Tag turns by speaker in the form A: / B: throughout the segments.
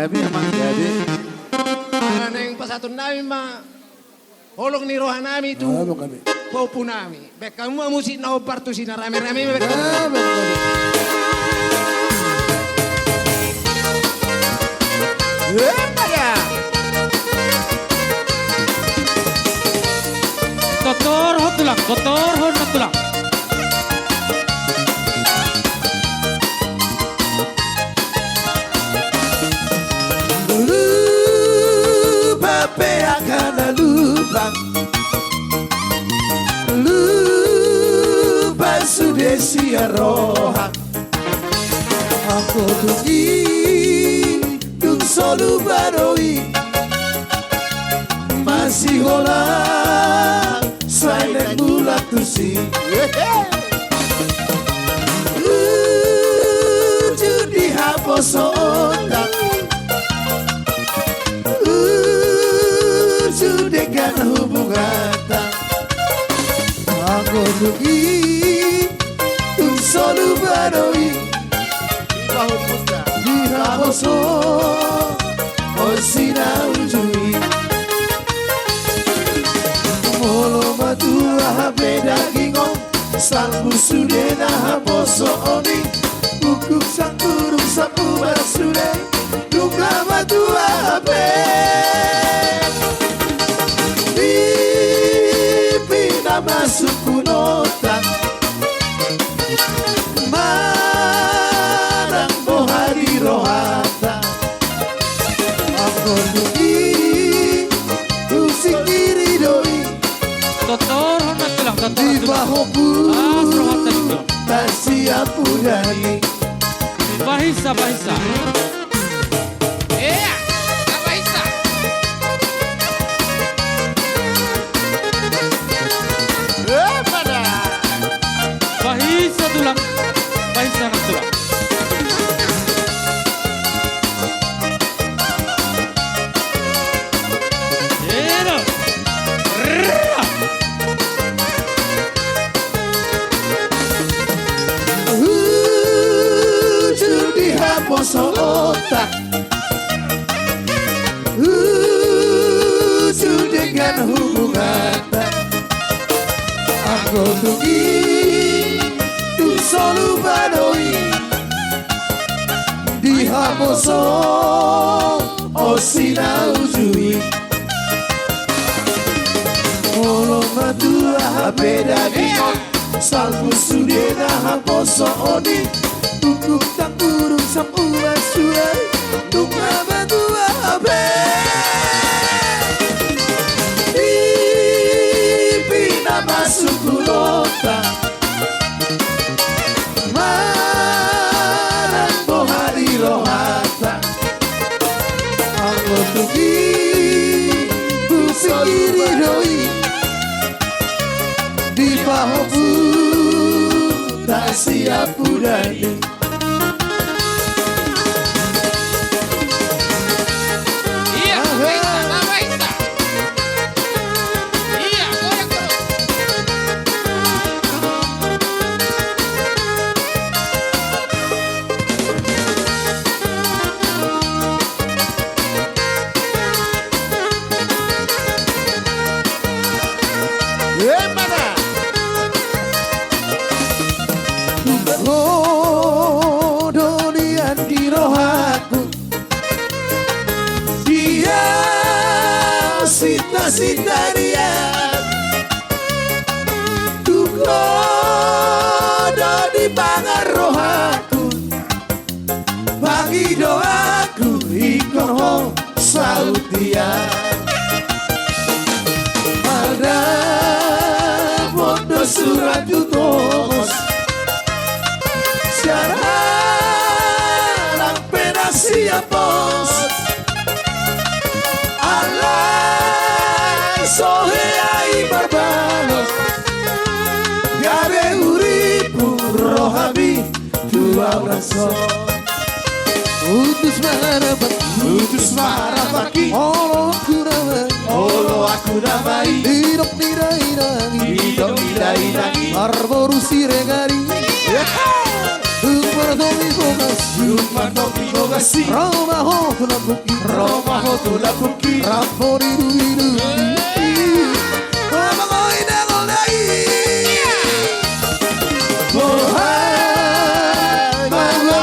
A: Tapi emang jadi.
B: Para neng pasatun namin holong ni rohan nami tu.
A: Ano kami?
B: Popu nami. Bek kamu musik na opartu sina rame-rame bek. Ya.
C: Kotor hot tulang.
A: Lupa pe akan lupa. Lupa sudah siaroha. Aku tungi dung solu baroi. Masih hola selain bulat tusi. Judi hapus otak. Sudekan hubungan tak. Aku tungi dung solu baroi. Di hapus oh sinau jui. Molo matua beda gingong salbu sude nah poso oni bukuk sang kurung sapu basude duka matua be pipi masuk kunotan marang bohari rohata aku dugi usikiri doi
C: Kotor hot tulang.
A: di bahuku
C: Rohat itu.
A: tak siap udani
C: Bahisa.
B: Iya. Apa isa? Pada.
C: Bahisa tulang. Bahisa hot tulang. Edo.
A: Judi hapus otak dengan hubungan tak. Aku tungi tu solu badoi dihapus oh sinau jui. Molo matua beda gingong salbu sudena hapus oni bukuk tak burung sapu basude duka matua be pina masuk kulota marang bohari rohata aku tungi usikiri doi di bahuku tak siap udani.
B: Iya. Apa isa? Iya. Goyak terus. Pada.
A: Oh, donian di rohaku dia sita dia tuko di bangar rohaku bagi doaku ikon ho saudia ada bodoh surat jutos sekarang penasi apos alai sohe ai barbanos gare uripu rohabi dua braso utus marabaki olo aku namai hidup nidai arboru siregari Roma hotula buki
B: Roma hotula puki
A: Rapori duidu Roma koi negol dai Mohai Mahlo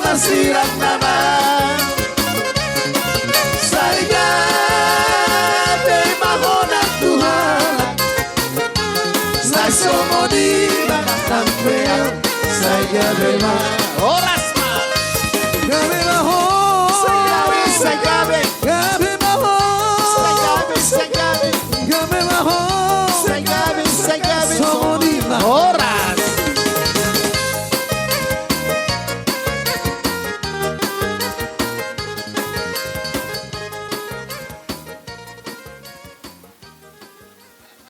A: Masirak nama Saya Mahonak Tuhan Saya somodi Tampeo Saya bema Oras ma